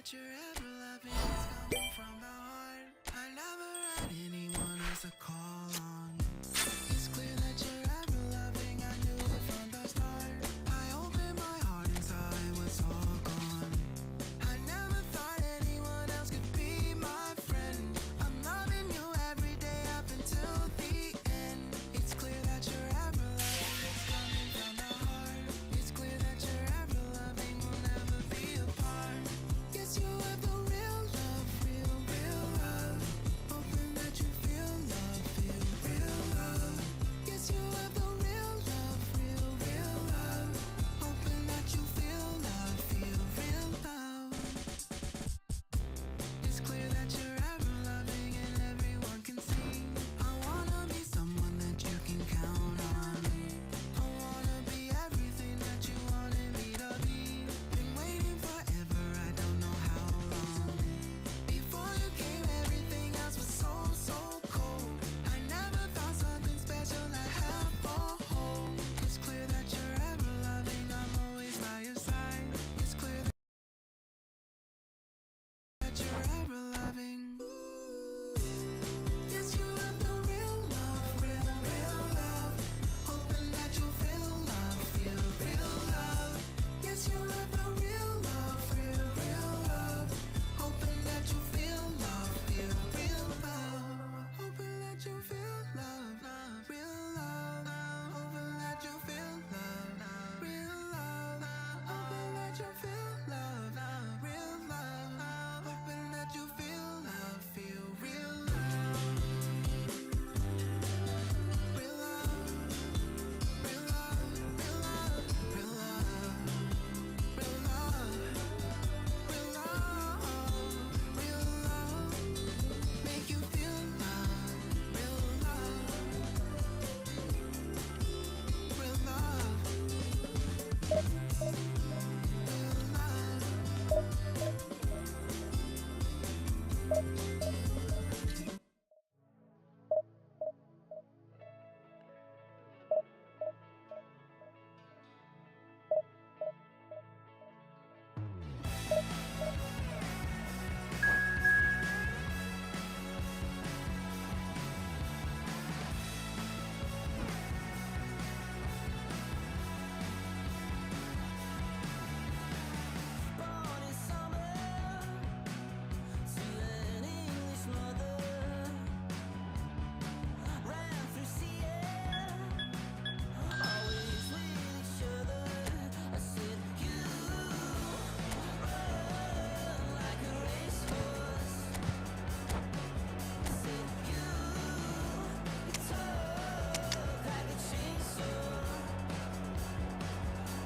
That you're ever loving is coming from the heart. I never had anyone else to call on. It's clear that you're ever loving, I knew it from the start. I opened my heart and saw it was all gone. I never thought anyone else could be my friend. I'm loving you every day up until the end. It's clear that you're ever loving, it's coming from the heart. It's clear that you're ever loving, we'll never be apart. Yes, you have the real love, real love. Hoping that you feel love, feel real love. Yes, you have the real love, real love. Hoping that you feel love, feel real love. It's clear that you're ever loving and everyone can see. I wanna be someone that you can count on. I wanna be everything that you wanted me to be. Been waiting forever, I don't know how long. Before you came, everything else was so cold. I never thought something special I'd have for home. It's clear that you're ever loving, I'm always by your side. It's clear that you're ever loving. Yes, you have the real love, real love. Hoping that you feel love, feel real love. Yes, you have the real love, real love. Hoping that you feel love, feel real love. Hoping that you feel love, real love. Hoping that you feel love, real love. Hoping that you feel love, real love. Hoping that you feel love, feel real love. Real love, real love, real love, real love, real love, real love, real love. Make you feel love, real love, real love, real love. Born in summer to an English mother, ran through Seattle, always with each other. I said you run like a racehorse. I said you talk like a chainsaw.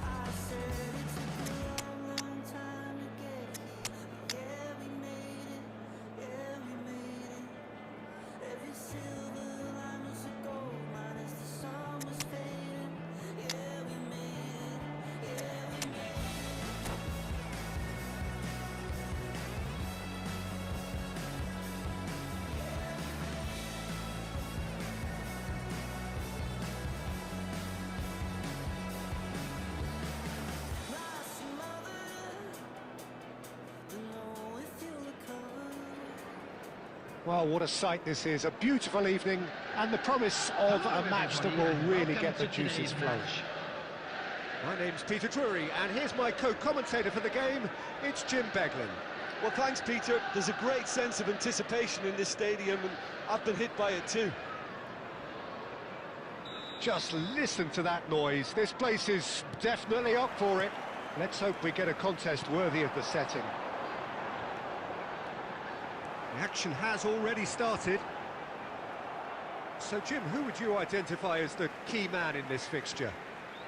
I said it took a long time to get here, but yeah, we made it, yeah, we made it. Every silver line was a gold mine as the sun was fading. Yeah, we made it, yeah, we made it. Lost your mother, don't know if you'll recover. Well, what a sight this is. A beautiful evening and the promise of a match that will really get the juices flowing. My name's Peter Drury, and here's my co-commentator for the game. It's Jim Beglin. Well, thanks, Peter. There's a great sense of anticipation in this stadium, and I've been hit by it too. Just listen to that noise. This place is definitely up for it. Let's hope we get a contest worthy of the setting. The action has already started. So, Jim, who would you identify as the key man in this fixture?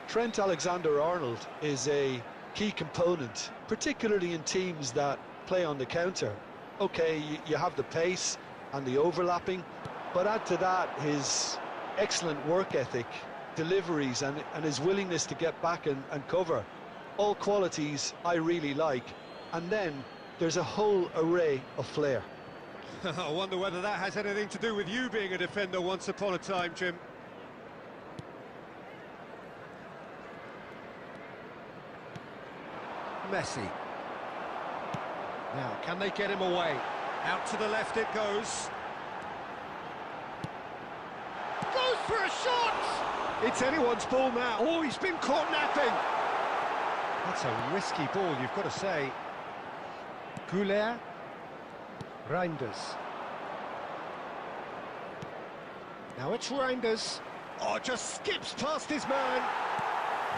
Trent Alexander-Arnold is a key component, particularly in teams that play on the counter. Okay, you have the pace and the overlapping, but add to that his excellent work ethic, deliveries and his willingness to get back and cover. All qualities I really like. And then there's a whole array of flair. I wonder whether that has anything to do with you being a defender once upon a time, Jim. Messi. Now, can they get him away? Out to the left it goes. Goes for a shot! It's anyone's ball now. Oh, he's been caught napping. That's a risky ball, you've got to say. Goulet. Reinders. Now it's Reinders. Oh, just skips past his man.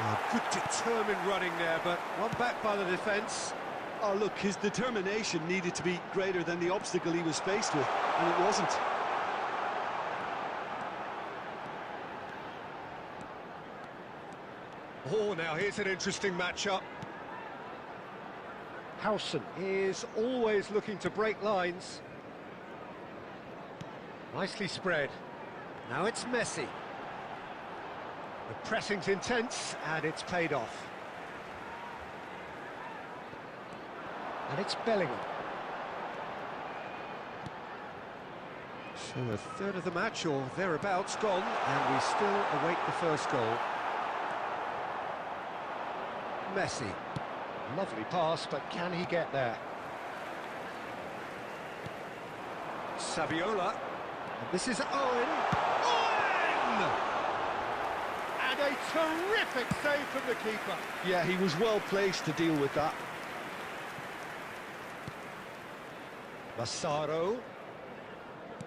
Oh, good determined running there, but one back by the defence. Oh, look, his determination needed to be greater than the obstacle he was faced with, and it wasn't. Oh, now here's an interesting matchup. Howson is always looking to break lines. Nicely spread. Now it's Messi. The pressing's intense, and it's paid off. And it's Bellingham. So a third of the match, or thereabouts, gone, and we still await the first goal. Messi. Lovely pass, but can he get there? Saviola. And this is Owen. Owen! And a terrific save from the keeper. Yeah, he was well placed to deal with that. Massaro.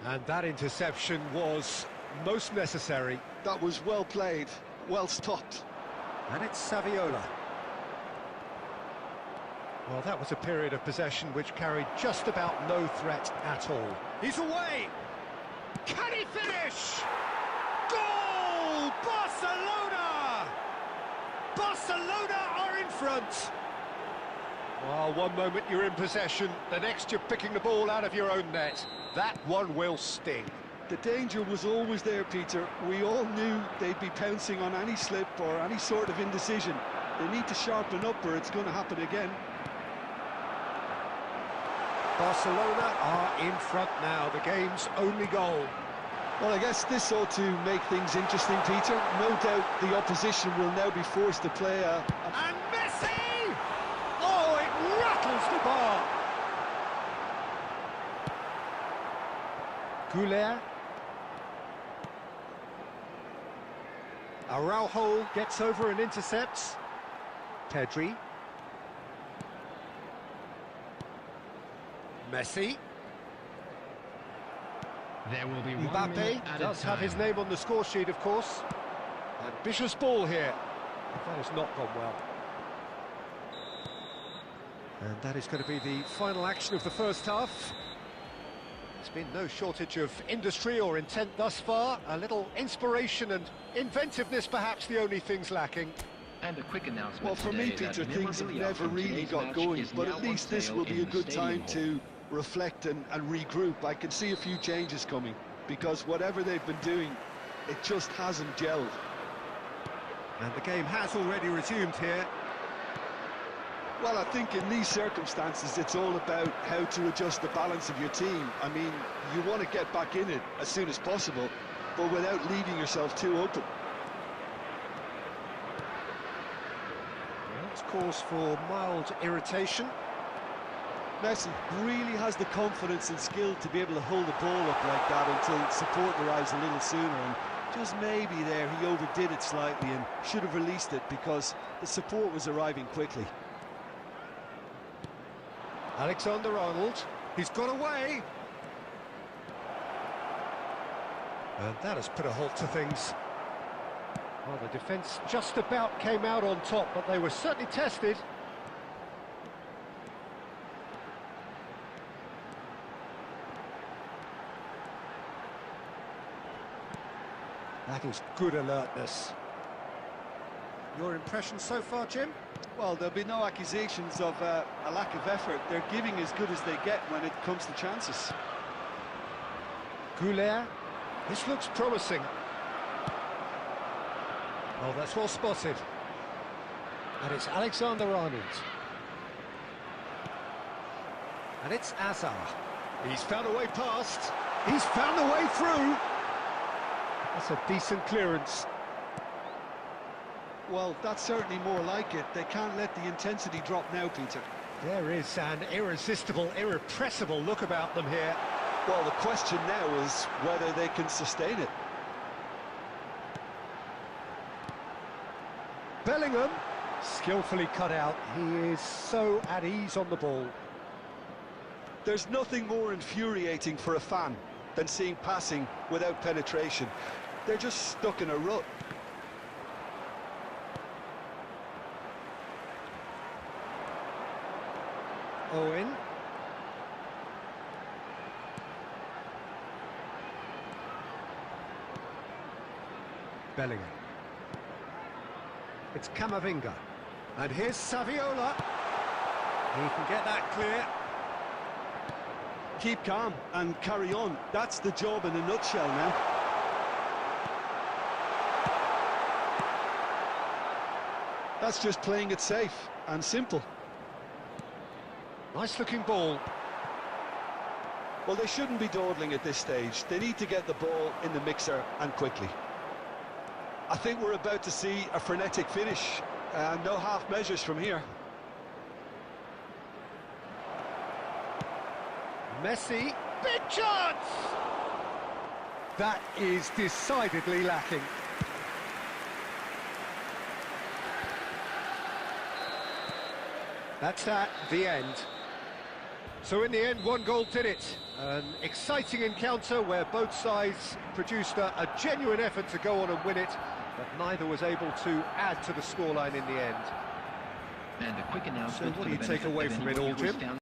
And that interception was most necessary. That was well played, well stopped. And it's Saviola. Well, that was a period of possession which carried just about no threat at all. He's away! Can he finish? Goal! Barcelona! Barcelona are in front! Well, one moment you're in possession, the next you're picking the ball out of your own net. That one will sting. The danger was always there, Peter. We all knew they'd be pouncing on any slip or any sort of indecision. They need to sharpen up or it's going to happen again. Barcelona are in front now, the game's only goal. Well, I guess this ought to make things interesting, Peter. No doubt the opposition will now be forced to play And Messi! Oh, it rattles the bar! Goulet. Araujo gets over and intercepts. Pedri. Messi. There will be 1 minute Mbappe added does have time. his name on the score sheet, of course. Ambitious ball here. That has not gone well. And that is going to be the final action of the first half. There's been no shortage of industry or intent thus far. A little inspiration and inventiveness, perhaps the only things lacking. And a quick announcement. Well, for me, today Peter, that things have memorabilia never from really today's got match going, is but now at on least this sale will be in a the good time stadium to reflect and regroup. I can see a few changes coming, because whatever they've been doing, it just hasn't gelled. And the game has already resumed here. Well, I think in these circumstances, it's all about how to adjust the balance of your team. I mean, you want to get back in it as soon as possible, but without leaving yourself too open. Well, it's cause for mild irritation. Messi really has the confidence and skill to be able to hold the ball up like that until support arrives a little sooner, and just maybe there he overdid it slightly and should have released it because the support was arriving quickly. Alexander-Arnold, he's got away. And that has put a halt to things. Well, the defence just about came out on top, but they were certainly tested. That is good alertness. Your impression so far, Jim? Well, there'll be no accusations of a lack of effort. They're giving as good as they get when it comes to chances. Goulet, this looks promising. Oh, that's well spotted. And it's Alexander-Arnold. And it's Azar. He's found a way past. He's found a way through. That's a decent clearance. Well, that's certainly more like it. They can't let the intensity drop now, Peter. There is an irresistible, irrepressible look about them here. Well, the question now is whether they can sustain it. Bellingham, skillfully cut out. He is so at ease on the ball. There's nothing more infuriating for a fan than seeing passing without penetration. They're just stuck in a rut. Owen. Bellingham. It's Camavinga. And here's Saviola. He can get that clear. Keep calm and carry on. That's the job in a nutshell now. That's just playing it safe and simple. Nice looking ball. Well, they shouldn't be dawdling at this stage. They need to get the ball in the mixer and quickly. I think we're about to see a frenetic finish. No half measures from here. Messi, big chance! That is decidedly lacking. That's at the end. So in the end, one goal did it. An exciting encounter where both sides produced a genuine effort to go on and win it, but neither was able to add to the scoreline in the end. And a quick So announcement. what do for you the take benefit away of from it anyone all, who was Jim? down